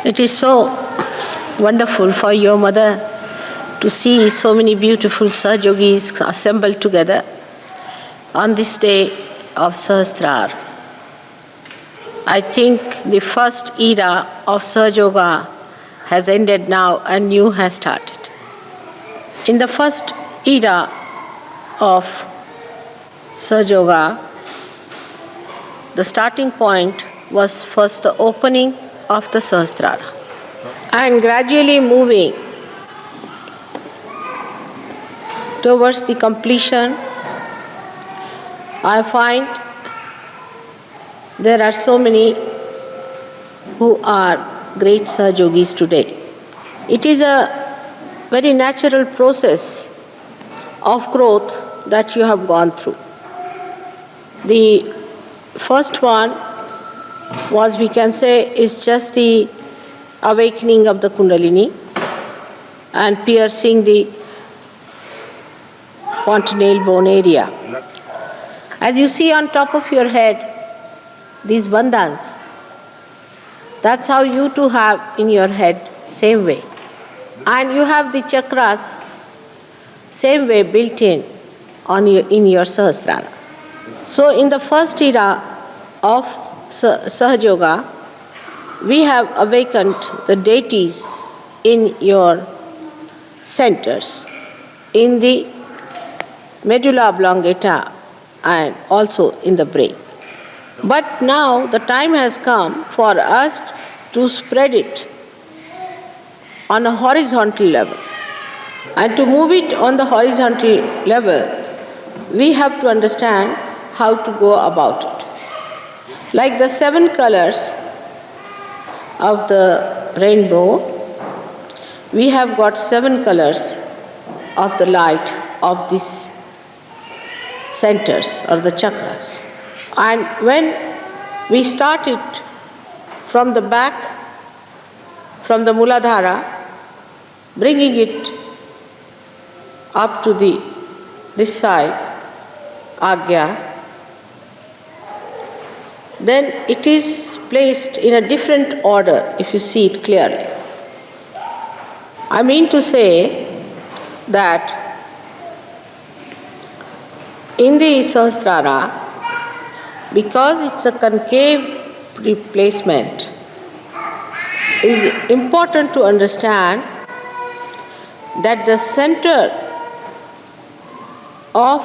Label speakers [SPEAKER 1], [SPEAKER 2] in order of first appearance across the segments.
[SPEAKER 1] It is so wonderful for your mother to see so many beautiful Sahajogis assembled together on this day of Sahasrar. I think the first era of Sahaja Yoga has ended now and new has started. In the first era of Sahaja Yoga, the starting point was first the opening of the Sahasrara. And gradually moving towards the completion, I find there are so many who are great Sahajogis today. It is a very natural process of growth that you have gone through. The first one was, we can say, is just the awakening of the Kundalini and piercing the fontanelle bone area. As you see on top of your head, these bandhans, that's how you too have in your head, same way. And you have the chakras, same way built in your Sahasrara. So in the first era of Sahaja Yoga, we have awakened the deities in your centers, in the medulla oblongata and also in the brain. But now the time has come for us to spread it on a horizontal level. And to move it on the horizontal level, we have to understand how to go about it. Like the 7 colors of the rainbow, we have got 7 colors of the light of these centers or the chakras. And when we start it from the back, from the Muladhara, bringing it up to this side, Agya, then it is placed in a different order if you see it clearly. I mean to say that in the Sahasrara, because it's a concave replacement, it is important to understand that the center of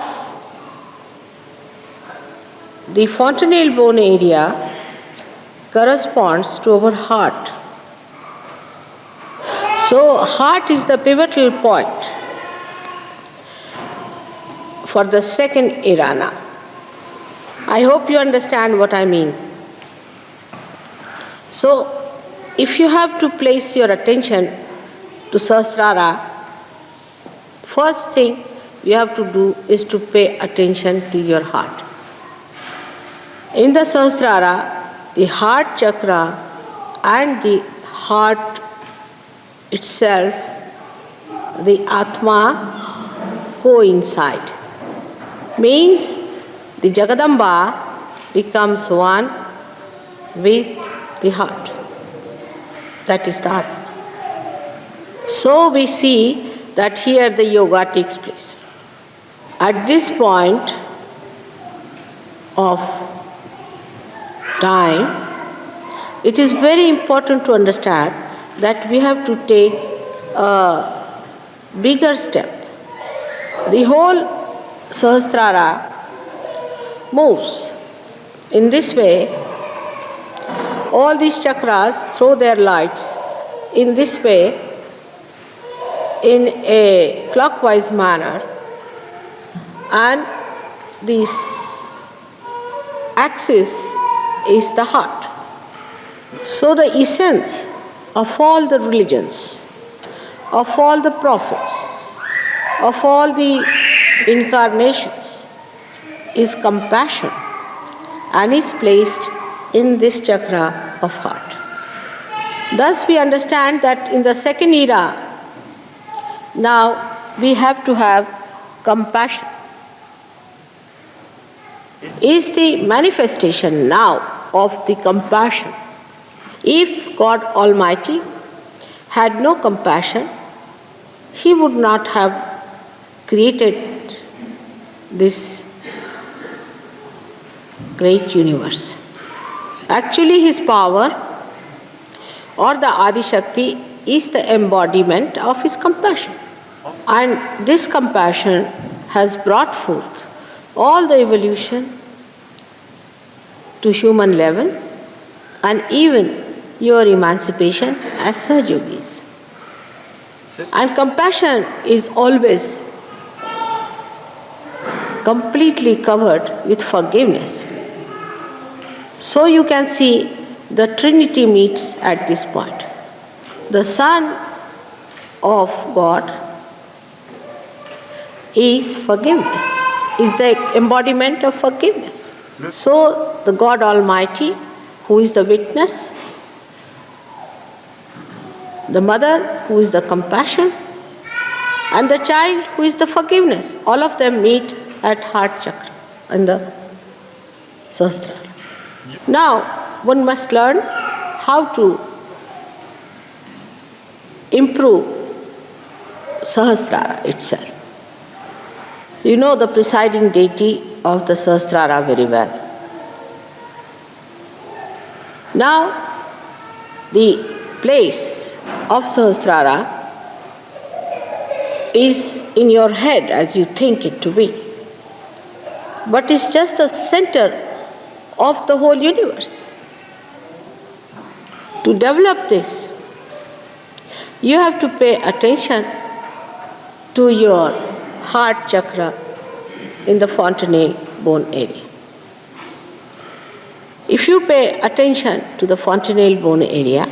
[SPEAKER 1] the fontanelle bone area corresponds to our heart. So heart is the pivotal point for the second irana. I hope you understand what I mean. So if you have to place your attention to Sahasrara, first thing you have to do is to pay attention to your heart. In the Sahasrara, the heart chakra and the heart itself, the Atma, coincide. Means the Jagadamba becomes one with the heart. That is the Atma. So we see that here the yoga takes place. At this point of time, it is very important to understand that we have to take a bigger step. The whole Sahasrara moves in this way. All these chakras throw their lights in this way, in a clockwise manner, and this axis is the heart. So the essence of all the religions, of all the prophets, of all the incarnations is compassion and is placed in this chakra of heart. Thus we understand that in the second era, now we have to have compassion. Is the manifestation now of the compassion. If God Almighty had no compassion, He would not have created this great universe. Actually, His power or the Adi Shakti is the embodiment of His compassion. And this compassion has brought forth all the evolution to human level and even your emancipation as Sahaja Yogis. And compassion is always completely covered with forgiveness. So you can see the Trinity meets at this point. The Son of God is forgiveness, is the embodiment of forgiveness. So the God Almighty, who is the witness, the mother who is the compassion, and the child who is the forgiveness, all of them meet at heart chakra in the Sahasrara. Now, one must learn how to improve Sahasrara itself. You know the presiding deity of the Sahasrara very well. Now, the place of Sahasrara is in your head as you think it to be, but it's just the center of the whole universe. To develop this, you have to pay attention to your heart chakra in the fontanelle bone area. If you pay attention to the fontanelle bone area,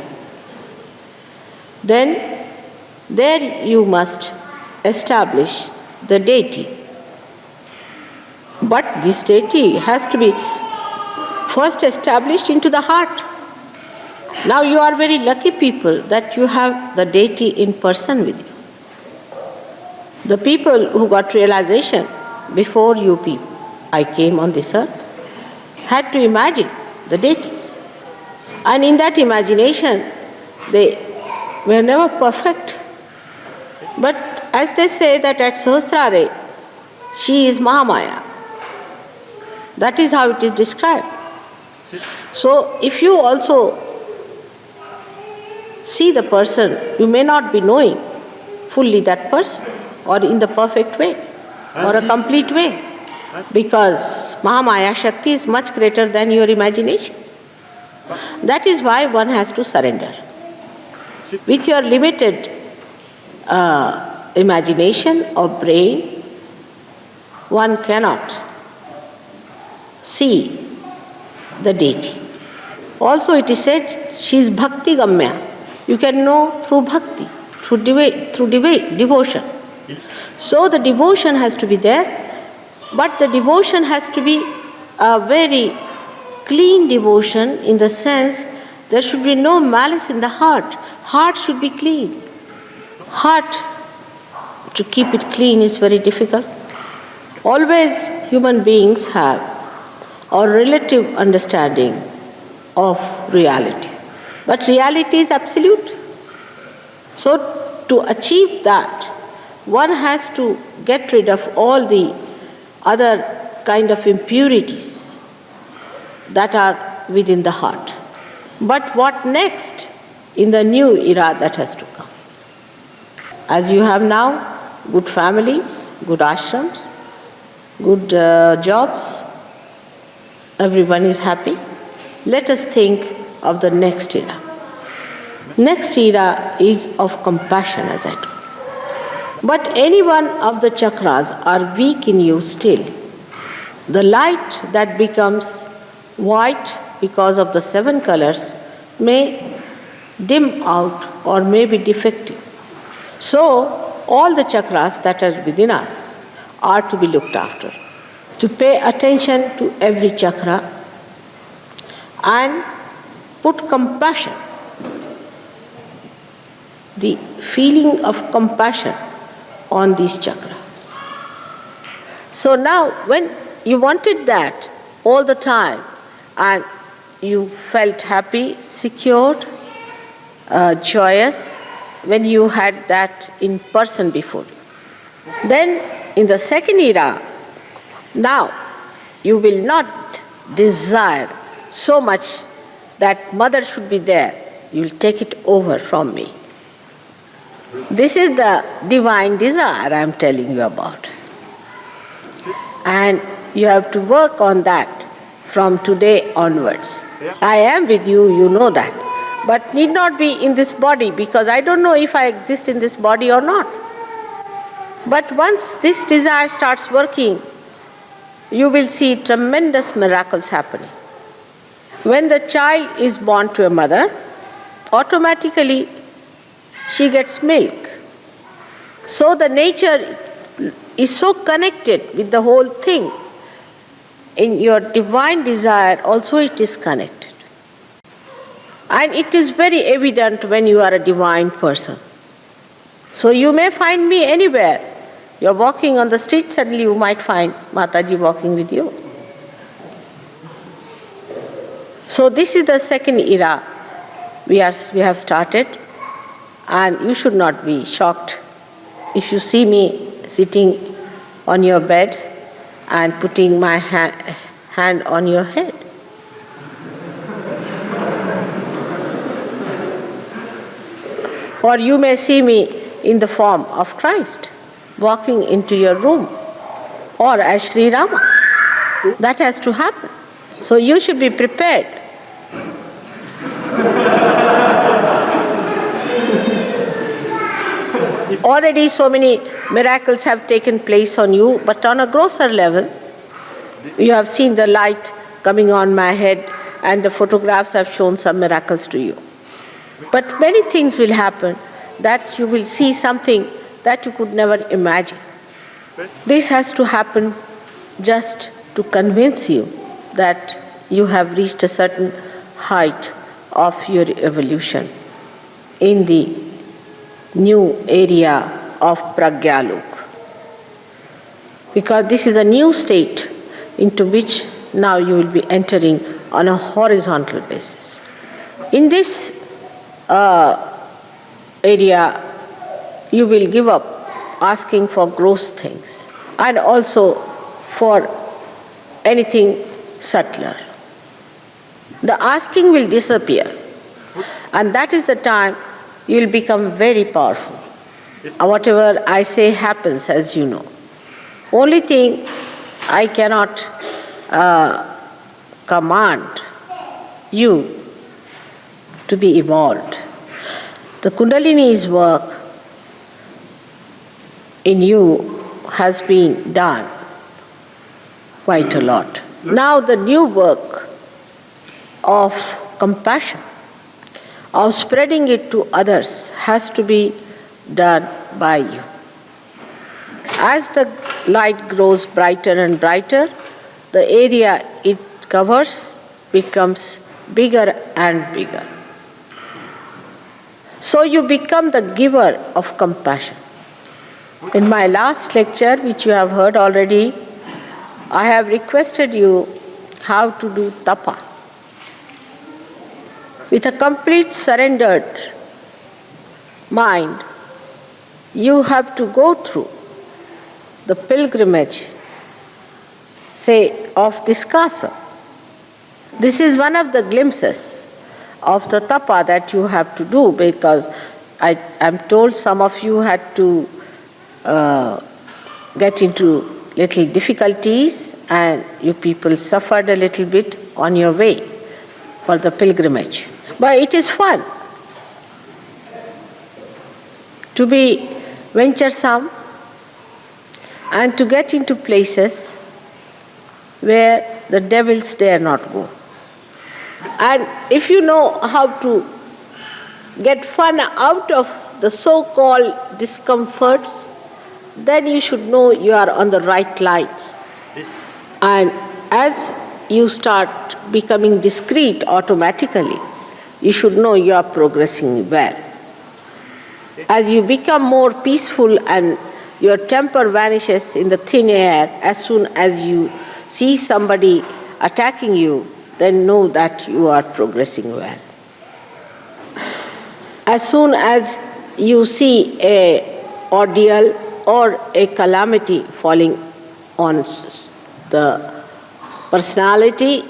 [SPEAKER 1] then there you must establish the deity. But this deity has to be first established into the heart. Now you are very lucky people that you have the deity in person with you. The people who got realization before you people, I came on this earth, had to imagine the deities. And in that imagination, they were never perfect. But as they say that at Sahasrara, she is Mahamaya. That is how it is described. So if you also see the person, you may not be knowing fully that person or in the perfect way or a complete way, because Mahamaya Shakti is much greater than your imagination. That is why one has to surrender. With your limited imagination or brain, one cannot see the deity. Also it is said she is Bhakti Gamya. You can know through bhakti, through devotion. So the devotion has to be there, but the devotion has to be a very clean devotion in the sense there should be no malice in the heart. Heart should be clean. Heart, to keep it clean is very difficult. Always human beings have a relative understanding of reality. But reality is absolute. So to achieve that, one has to get rid of all the other kind of impurities that are within the heart. But what next in the new era that has to come? As you have now good families, good ashrams, good jobs, everyone is happy. Let us think of the next era. Next era is of compassion, as I told. But any one of the chakras are weak in you still. The light that becomes white because of the 7 colors may dim out or may be defective. So, all the chakras that are within us are to be looked after. To pay attention to every chakra and put compassion, the feeling of compassion on these chakras. So now, when you wanted that all the time and you felt happy, secured, joyous when you had that in person before. Then in the second era, now you will not desire so much that mother should be there. You will take it over from me. This is the divine desire I am telling you about. And you have to work on that from today onwards. I am with you, you know that. But need not be in this body, because I don't know if I exist in this body or not. But once this desire starts working, you will see tremendous miracles happening. When the child is born to a mother, automatically she gets milk. So the nature is so connected with the whole thing. In your divine desire also it is connected. And it is very evident when you are a divine person. So you may find me anywhere. You are walking on the street, suddenly you might find Mataji walking with you. So this is the second era we have started, and you should not be shocked if you see me sitting on your bed and putting my hand on your head. Or you may see me in the form of Christ, walking into your room, or as Sri Rama. That has to happen. So you should be prepared. Already so many miracles have taken place on you, but on a grosser level, you have seen the light coming on my head, and the photographs have shown some miracles to you. But many things will happen that you will see something that you could never imagine. This has to happen just to convince you that you have reached a certain height of your evolution in the new area of Pragyalok. Because this is a new state into which now you will be entering on a horizontal basis. In this area, you will give up asking for gross things and also for anything subtler. The asking will disappear, and that is the time you will become very powerful. Whatever I say happens, as you know. Only thing I cannot command you to be evolved. The Kundalini's work in you has been done quite a lot. Now the new work of compassion, of spreading it to others, has to be done by you. As the light grows brighter and brighter, the area it covers becomes bigger and bigger. So you become the giver of compassion. In my last lecture, which you have heard already, I have requested you how to do tapa. With a complete surrendered mind, you have to go through the pilgrimage, say, of this castle. This is one of the glimpses of the tapa that you have to do, because I am told some of you had to get into little difficulties, and you people suffered a little bit on your way for the pilgrimage. But it is fun to be venturesome and to get into places where the devils dare not go. And if you know how to get fun out of the so-called discomforts, then you should know you are on the right lines. And as you start becoming discreet automatically, you should know you are progressing well. As you become more peaceful and your temper vanishes in the thin air, as soon as you see somebody attacking you, then know that you are progressing well. As soon as you see a ordeal or a calamity falling on the personality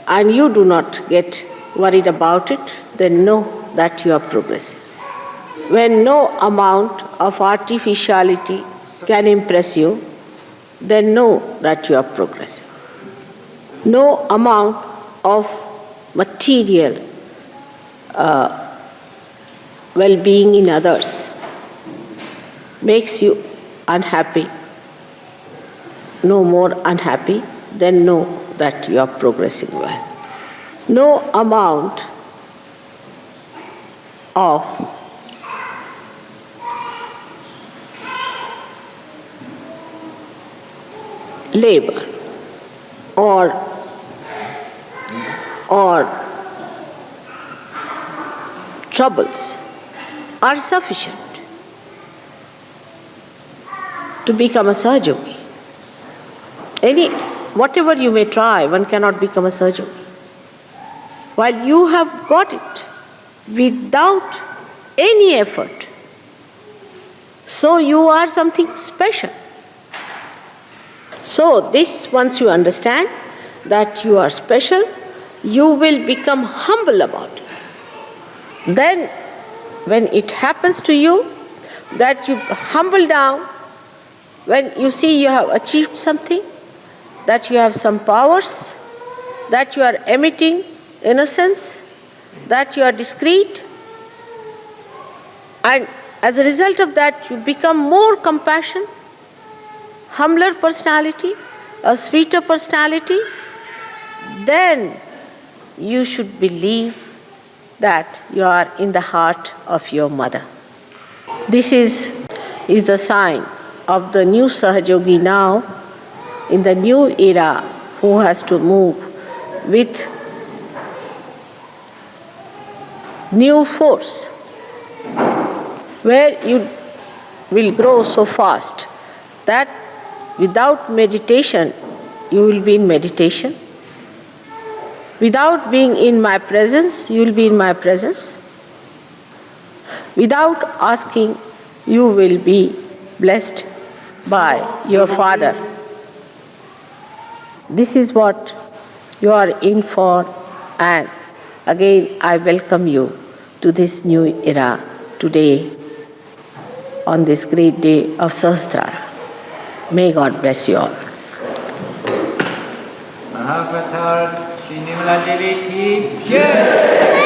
[SPEAKER 1] and you do not get worried about it, then know that you are progressing. When no amount of artificiality can impress you, then know that you are progressing. No amount of material well-being in others makes you unhappy, no more unhappy, then know that you are progressing well. No amount of labor or troubles are sufficient to become a Sahaja Yogi. Whatever you may try, one cannot become a Sahaja Yogi. While you have got it without any effort, so you are something special. So this, once you understand that you are special, you will become humble about it. Then, when it happens to you that you humble down, when you see you have achieved something, that you have some powers, that you are emitting innocence, that you are discreet, and as a result of that you become more compassion, humbler personality, a sweeter personality, then you should believe that you are in the heart of your mother. This is the sign of the new Sahaja Yogi now, in the new era, who has to move with new force, where you will grow so fast that without meditation you will be in meditation. Without being in my presence, you will be in my presence. Without asking, you will be blessed by your Father. This is what you are in for, and again I welcome you to this new era today, on this great day of Sahasrara. May God bless you all.
[SPEAKER 2] Shri Nirmala Devi ki jai.